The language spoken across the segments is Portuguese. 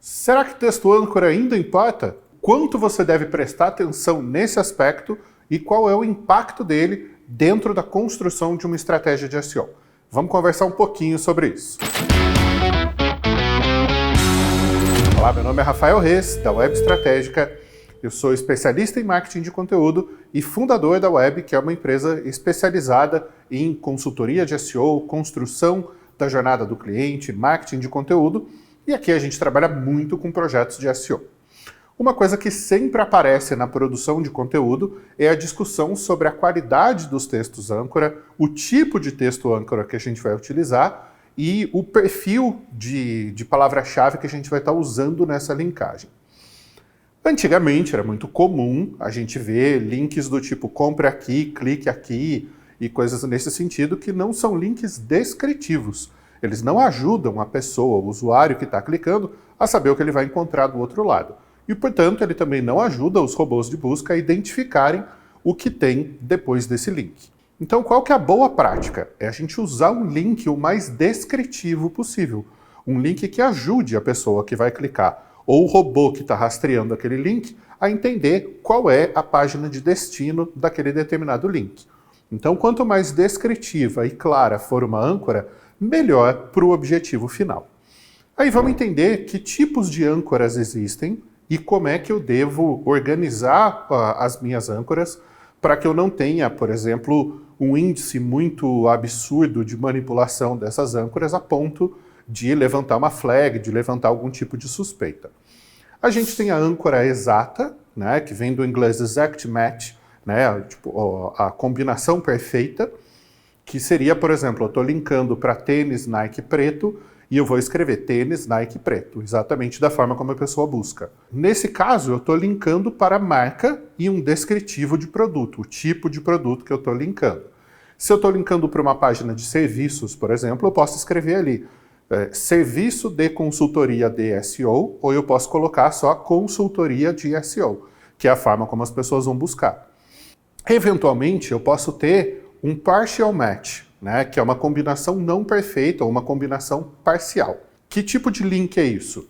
Será que texto âncora ainda importa? Quanto você deve prestar atenção nesse aspecto e qual é o impacto dele dentro da construção de uma estratégia de SEO? Vamos conversar um pouquinho sobre isso. Olá, meu nome é Rafael Reis, da Web Estratégica. Eu sou especialista em marketing de conteúdo e fundador da Web, que é uma empresa especializada em consultoria de SEO, construção da jornada do cliente, marketing de conteúdo. E aqui a gente trabalha muito com projetos de SEO. Uma coisa que sempre aparece na produção de conteúdo é a discussão sobre a qualidade dos textos âncora, o tipo de texto âncora que a gente vai utilizar e o perfil de palavra-chave que a gente vai estar usando nessa linkagem. Antigamente era muito comum a gente ver links do tipo compre aqui, clique aqui e coisas nesse sentido que não são links descritivos. Eles não ajudam a pessoa, o usuário que está clicando, a saber o que ele vai encontrar do outro lado. E, portanto, ele também não ajuda os robôs de busca a identificarem o que tem depois desse link. Então, qual que é a boa prática? É a gente usar um link o mais descritivo possível. Um link que ajude a pessoa que vai clicar, ou o robô que está rastreando aquele link, a entender qual é a página de destino daquele determinado link. Então, quanto mais descritiva e clara for uma âncora, melhor para o objetivo final. Aí vamos entender que tipos de âncoras existem e como é que eu devo organizar as minhas âncoras para que eu não tenha, por exemplo, um índice muito absurdo de manipulação dessas âncoras a ponto de levantar uma flag, de levantar algum tipo de suspeita. A gente tem a âncora exata, né, que vem do inglês exact match, né, tipo, a combinação perfeita, que seria, por exemplo, eu estou linkando para tênis Nike preto e eu vou escrever tênis Nike preto, exatamente da forma como a pessoa busca. Nesse caso, eu estou linkando para a marca e um descritivo de produto, o tipo de produto que eu estou linkando. Se eu estou linkando para uma página de serviços, por exemplo, eu posso escrever ali serviço de consultoria de SEO, ou eu posso colocar só consultoria de SEO, que é a forma como as pessoas vão buscar. Eventualmente, eu posso ter um partial match, né, que é uma combinação não perfeita ou uma combinação parcial. Que tipo de link é isso?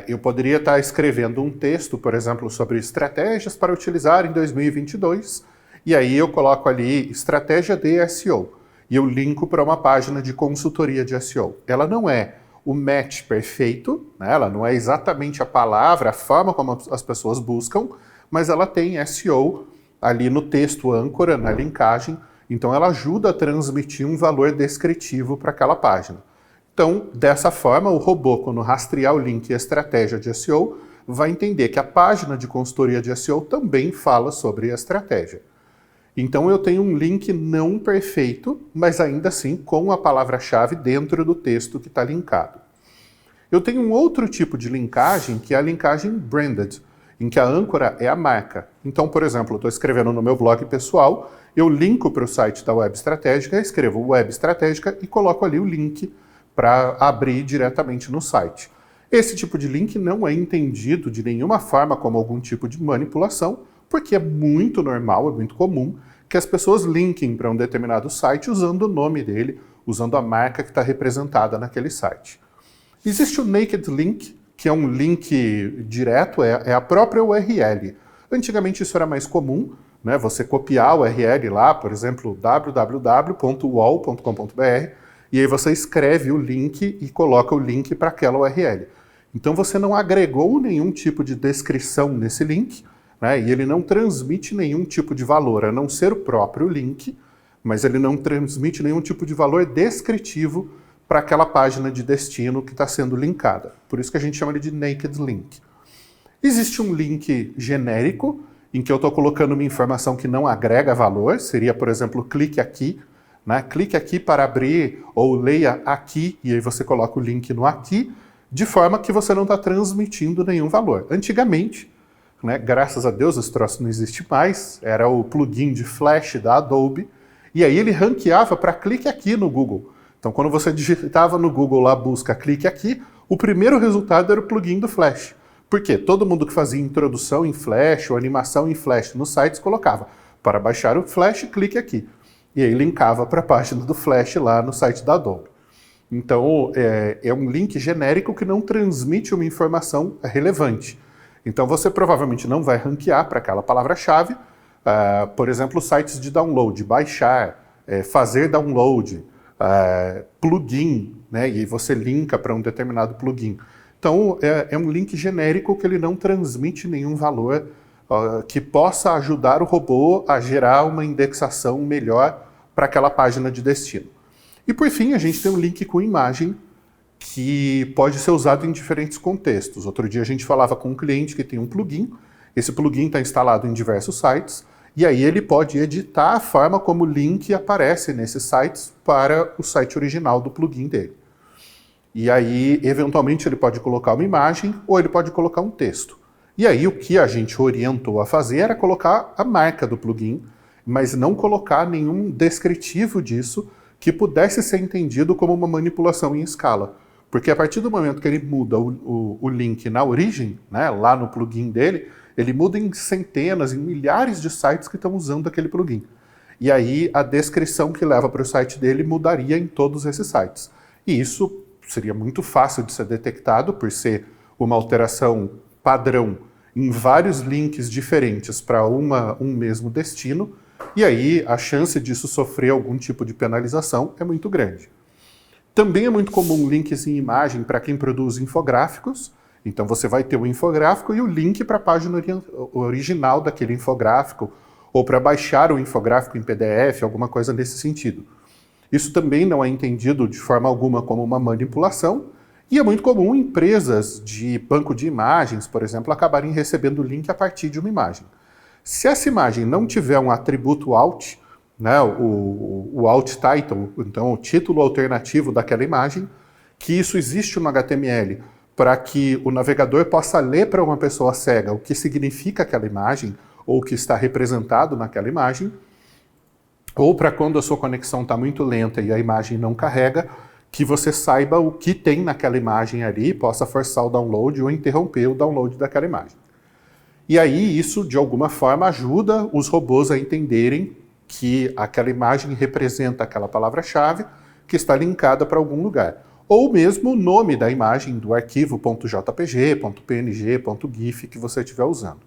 Eu poderia estar escrevendo um texto, por exemplo, sobre estratégias para utilizar em 2022, e aí eu coloco ali estratégia de SEO, e eu linko para uma página de consultoria de SEO. Ela não é o match perfeito, né, ela não é exatamente a palavra, a forma como as pessoas buscam, mas ela tem SEO ali no texto âncora, na linkagem. Então ela ajuda a transmitir um valor descritivo para aquela página. Então, dessa forma, o robô, quando rastrear o link e a estratégia de SEO, vai entender que a página de consultoria de SEO também fala sobre a estratégia. Então eu tenho um link não perfeito, mas ainda assim com a palavra-chave dentro do texto que está linkado. Eu tenho um outro tipo de linkagem, que é a linkagem branded, em que a âncora é a marca. Então, por exemplo, eu estou escrevendo no meu blog pessoal, eu linko para o site da Web Estratégica, escrevo Web Estratégica e coloco ali o link para abrir diretamente no site. Esse tipo de link não é entendido de nenhuma forma como algum tipo de manipulação, porque é muito normal, é muito comum que as pessoas linkem para um determinado site usando o nome dele, usando a marca que está representada naquele site. Existe o Naked Link, que é um link direto, é a própria URL. Antigamente isso era mais comum, né? Você copiar a URL lá, por exemplo, www.uol.com.br, e aí você escreve o link e coloca o link para aquela URL. Então você não agregou nenhum tipo de descrição nesse link, né? E ele não transmite nenhum tipo de valor, a não ser o próprio link, mas ele não transmite nenhum tipo de valor descritivo para aquela página de destino que está sendo linkada. Por isso que a gente chama ele de Naked Link. Existe um link genérico, em que eu estou colocando uma informação que não agrega valor, seria, por exemplo, clique aqui, né? Clique aqui para abrir, ou leia aqui, e aí você coloca o link no aqui, de forma que você não está transmitindo nenhum valor. Antigamente, né, graças a Deus esse troço não existe mais, era o plugin de Flash da Adobe, e aí ele ranqueava para clique aqui no Google. Então, quando você digitava no Google lá, busca clique aqui, o primeiro resultado era o plugin do Flash. Por quê? Todo mundo que fazia introdução em Flash ou animação em Flash nos sites colocava para baixar o Flash, clique aqui. E aí linkava para a página do Flash lá no site da Adobe. Então, é um link genérico que não transmite uma informação relevante. Então, você provavelmente não vai ranquear para aquela palavra-chave, por exemplo, sites de download, baixar, fazer download, plugin, né? E aí você linka para um determinado plugin. Então, é um link genérico que ele não transmite nenhum valor que possa ajudar o robô a gerar uma indexação melhor para aquela página de destino. E por fim, a gente tem um link com imagem que pode ser usado em diferentes contextos. Outro dia a gente falava com um cliente que tem um plugin, esse plugin está instalado em diversos sites, e aí ele pode editar a forma como o link aparece nesses sites para o site original do plugin dele. E aí, eventualmente, ele pode colocar uma imagem ou ele pode colocar um texto. E aí, o que a gente orientou a fazer era colocar a marca do plugin, mas não colocar nenhum descritivo disso que pudesse ser entendido como uma manipulação em escala. Porque a partir do momento que ele muda o link na origem, né, lá no plugin dele, ele muda em centenas, em milhares de sites que estão usando aquele plugin. E aí, a descrição que leva para o site dele mudaria em todos esses sites. E isso seria muito fácil de ser detectado por ser uma alteração padrão em vários links diferentes para um mesmo destino, e aí a chance disso sofrer algum tipo de penalização é muito grande. Também é muito comum links em imagem para quem produz infográficos, então você vai ter o infográfico e o link para a página original daquele infográfico, ou para baixar o infográfico em PDF, alguma coisa nesse sentido. Isso também não é entendido de forma alguma como uma manipulação, e é muito comum empresas de banco de imagens, por exemplo, acabarem recebendo o link a partir de uma imagem. Se essa imagem não tiver um atributo alt, né, o alt title, então o título alternativo daquela imagem, que isso existe no HTML para que o navegador possa ler para uma pessoa cega o que significa aquela imagem ou o que está representado naquela imagem, ou para quando a sua conexão está muito lenta e a imagem não carrega, que você saiba o que tem naquela imagem ali e possa forçar o download ou interromper o download daquela imagem. E aí isso, de alguma forma, ajuda os robôs a entenderem que aquela imagem representa aquela palavra-chave que está linkada para algum lugar. Ou mesmo o nome da imagem do arquivo .jpg, .png, .gif que você estiver usando.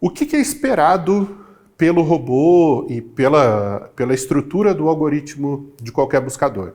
O que é esperado pelo robô e pela estrutura do algoritmo de qualquer buscador?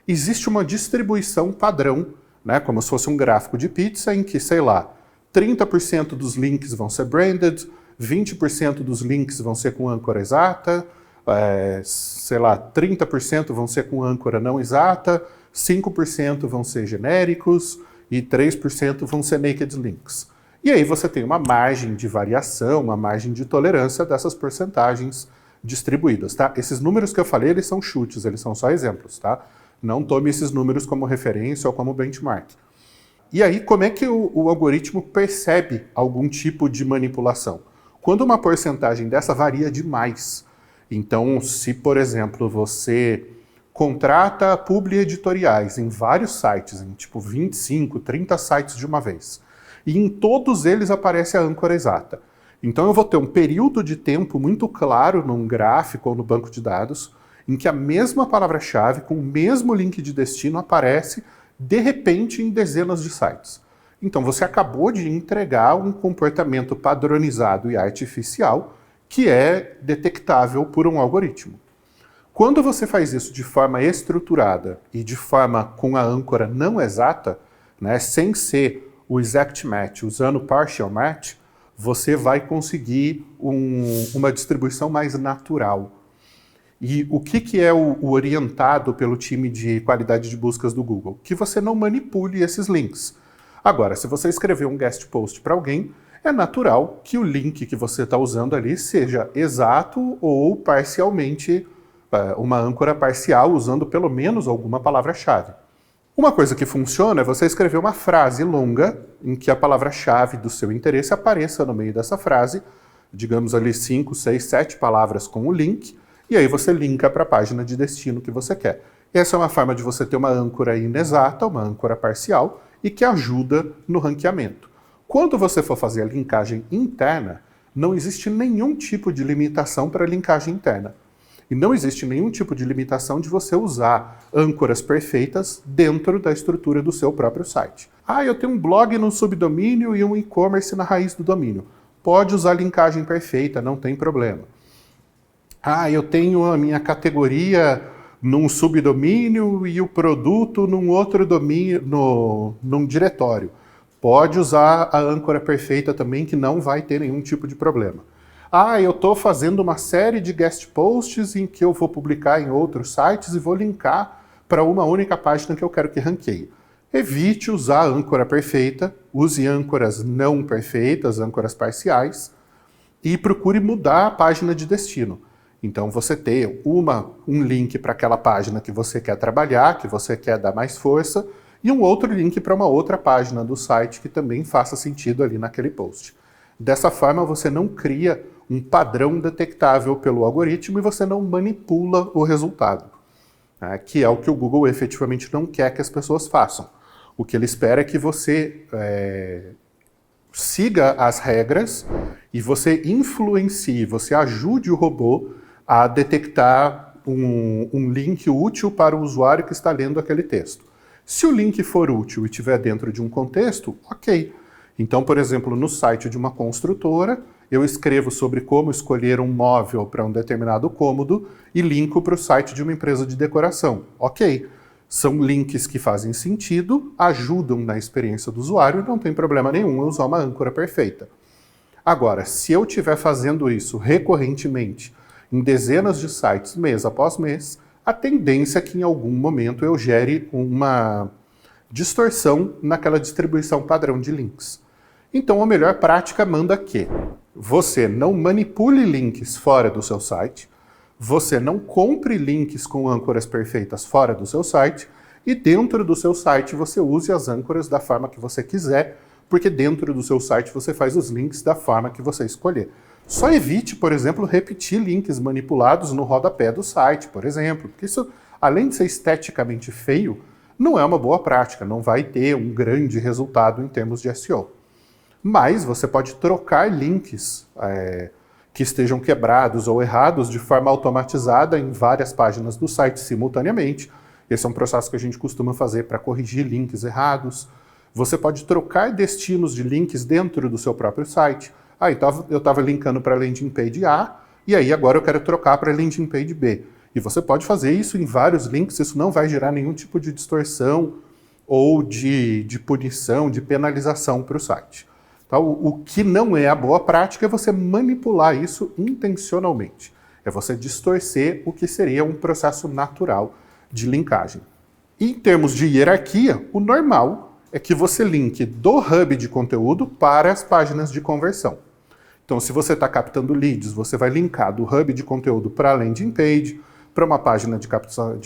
Existe uma distribuição padrão, né, como se fosse um gráfico de pizza, em que, sei lá, 30% dos links vão ser branded, 20% dos links vão ser com âncora exata, 30% vão ser com âncora não exata, 5% vão ser genéricos e 3% vão ser naked links. E aí você tem uma margem de variação, uma margem de tolerância dessas porcentagens distribuídas, tá? Esses números que eu falei, eles são chutes, eles são só exemplos, tá? Não tome esses números como referência ou como benchmark. E aí, como é que o algoritmo percebe algum tipo de manipulação? Quando uma porcentagem dessa varia demais. Então, se, por exemplo, você contrata publi editoriais em vários sites, em tipo 25, 30 sites de uma vez, e em todos eles aparece a âncora exata. Então eu vou ter um período de tempo muito claro num gráfico ou no banco de dados, em que a mesma palavra-chave, com o mesmo link de destino, aparece de repente em dezenas de sites. Então você acabou de entregar um comportamento padronizado e artificial que é detectável por um algoritmo. Quando você faz isso de forma estruturada e de forma com a âncora não exata, né, sem ser o exact match, usando partial match, você vai conseguir uma distribuição mais natural. E o que é o orientado pelo time de qualidade de buscas do Google? Que você não manipule esses links. Agora, se você escrever um guest post para alguém, é natural que o link que você está usando ali seja exato ou parcialmente, uma âncora parcial, usando pelo menos alguma palavra-chave. Uma coisa que funciona é você escrever uma frase longa em que a palavra-chave do seu interesse apareça no meio dessa frase, digamos ali 5, 6, 7 palavras com o link, e aí você linka para a página de destino que você quer. Essa é uma forma de você ter uma âncora inexata, uma âncora parcial, e que ajuda no ranqueamento. Quando você for fazer a linkagem interna, não existe nenhum tipo de limitação para a linkagem interna. E não existe nenhum tipo de limitação de você usar âncoras perfeitas dentro da estrutura do seu próprio site. Ah, eu tenho um blog no subdomínio e um e-commerce na raiz do domínio. Pode usar linkagem perfeita, não tem problema. Ah, eu tenho a minha categoria num subdomínio e o produto num outro domínio, num diretório. Pode usar a âncora perfeita também, que não vai ter nenhum tipo de problema. Ah, eu estou fazendo uma série de guest posts em que eu vou publicar em outros sites e vou linkar para uma única página que eu quero que ranqueie. Evite usar a âncora perfeita, use âncoras não perfeitas, âncoras parciais, e procure mudar a página de destino. Então você tem um link para aquela página que você quer trabalhar, que você quer dar mais força, e um outro link para uma outra página do site que também faça sentido ali naquele post. Dessa forma você não cria um padrão detectável pelo algoritmo e você não manipula o resultado, né, que é o que o Google efetivamente não quer que as pessoas façam. O que ele espera é que você siga as regras e você influencie, você ajude o robô a detectar um link útil para o usuário que está lendo aquele texto. Se o link for útil e estiver dentro de um contexto, ok. Então, por exemplo, no site de uma construtora, eu escrevo sobre como escolher um móvel para um determinado cômodo e linko para o site de uma empresa de decoração. Ok. São links que fazem sentido, ajudam na experiência do usuário, não tem problema nenhum eu usar uma âncora perfeita. Agora, se eu estiver fazendo isso recorrentemente, em dezenas de sites, mês após mês, a tendência é que em algum momento eu gere uma distorção naquela distribuição padrão de links. Então a melhor prática manda que você não manipule links fora do seu site, você não compre links com âncoras perfeitas fora do seu site e dentro do seu site você use as âncoras da forma que você quiser, porque dentro do seu site você faz os links da forma que você escolher. Só evite, por exemplo, repetir links manipulados no rodapé do site, por exemplo, porque isso, além de ser esteticamente feio, não é uma boa prática, não vai ter um grande resultado em termos de SEO. Mas você pode trocar links que estejam quebrados ou errados de forma automatizada em várias páginas do site simultaneamente. Esse é um processo que a gente costuma fazer para corrigir links errados. Você pode trocar destinos de links dentro do seu próprio site. Ah, então eu estava linkando para a landing page A, e aí agora eu quero trocar para a landing page B. E você pode fazer isso em vários links, isso não vai gerar nenhum tipo de distorção ou de punição, de penalização para o site. Então, o que não é a boa prática é você manipular isso intencionalmente. É você distorcer o que seria um processo natural de linkagem. Em termos de hierarquia, o normal é que você linke do hub de conteúdo para as páginas de conversão. Então, se você está captando leads, você vai linkar do hub de conteúdo para a landing page, para uma página de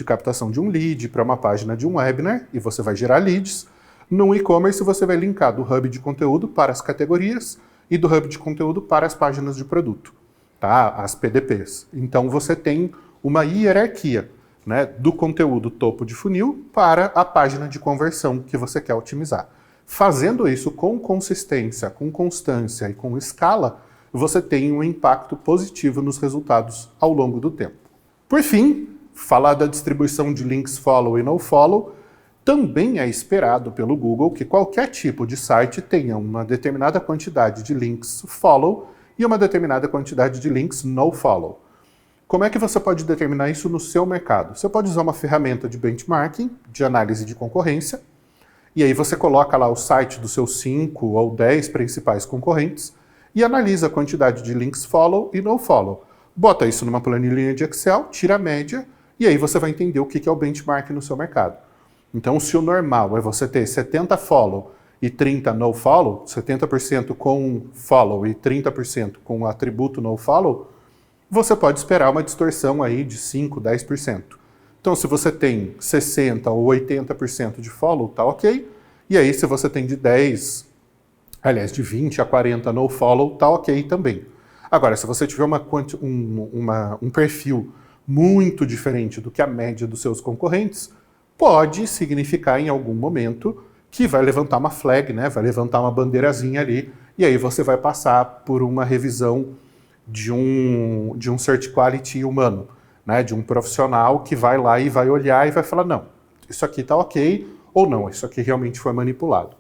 captação de um lead, para uma página de um webinar, e você vai gerar leads. No e-commerce, você vai linkar do hub de conteúdo para as categorias e do hub de conteúdo para as páginas de produto, tá? As PDPs. Então, você tem uma hierarquia, né, do conteúdo topo de funil para a página de conversão que você quer otimizar. Fazendo isso com consistência, com constância e com escala, você tem um impacto positivo nos resultados ao longo do tempo. Por fim, falar da distribuição de links follow e no follow. Também é esperado pelo Google que qualquer tipo de site tenha uma determinada quantidade de links follow e uma determinada quantidade de links no follow. Como é que você pode determinar isso no seu mercado? Você pode usar uma ferramenta de benchmarking, de análise de concorrência, e aí você coloca lá o site dos seus 5 ou 10 principais concorrentes e analisa a quantidade de links follow e no follow. Bota isso numa planilha de Excel, tira a média, e aí você vai entender o que é o benchmark no seu mercado. Então, se o normal é você ter 70 follow e 30 no follow, 70% com follow e 30% com o atributo no follow, você pode esperar uma distorção aí de 5, 10%. Então, se você tem 60% ou 80% de follow, tá ok. E aí, se você tem de 20 a 40 no follow, tá ok também. Agora, se você tiver um perfil muito diferente do que a média dos seus concorrentes, pode significar em algum momento que vai levantar uma flag, né? Vai levantar uma bandeirazinha ali, e aí você vai passar por uma revisão de um search quality humano, né, de um profissional que vai lá e vai olhar e vai falar, não, isso aqui está ok, ou não, isso aqui realmente foi manipulado.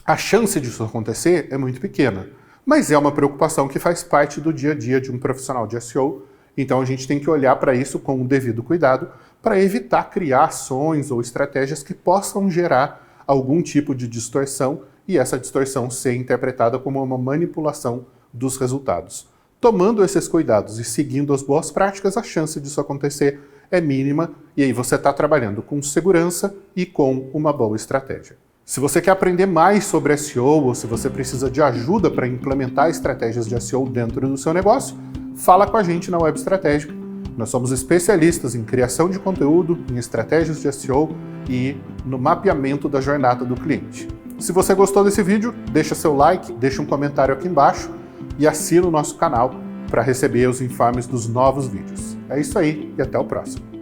A chance disso acontecer é muito pequena, mas é uma preocupação que faz parte do dia a dia de um profissional de SEO, então a gente tem que olhar para isso com o devido cuidado para evitar criar ações ou estratégias que possam gerar algum tipo de distorção e essa distorção ser interpretada como uma manipulação dos resultados. Tomando esses cuidados e seguindo as boas práticas, a chance disso acontecer é mínima e aí você está trabalhando com segurança e com uma boa estratégia. Se você quer aprender mais sobre SEO ou se você precisa de ajuda para implementar estratégias de SEO dentro do seu negócio, fala com a gente na Web Estratégica. Nós somos especialistas em criação de conteúdo, em estratégias de SEO e no mapeamento da jornada do cliente. Se você gostou desse vídeo, deixa seu like, deixa um comentário aqui embaixo e assina o nosso canal para receber os informes dos novos vídeos. É isso aí e até o próximo.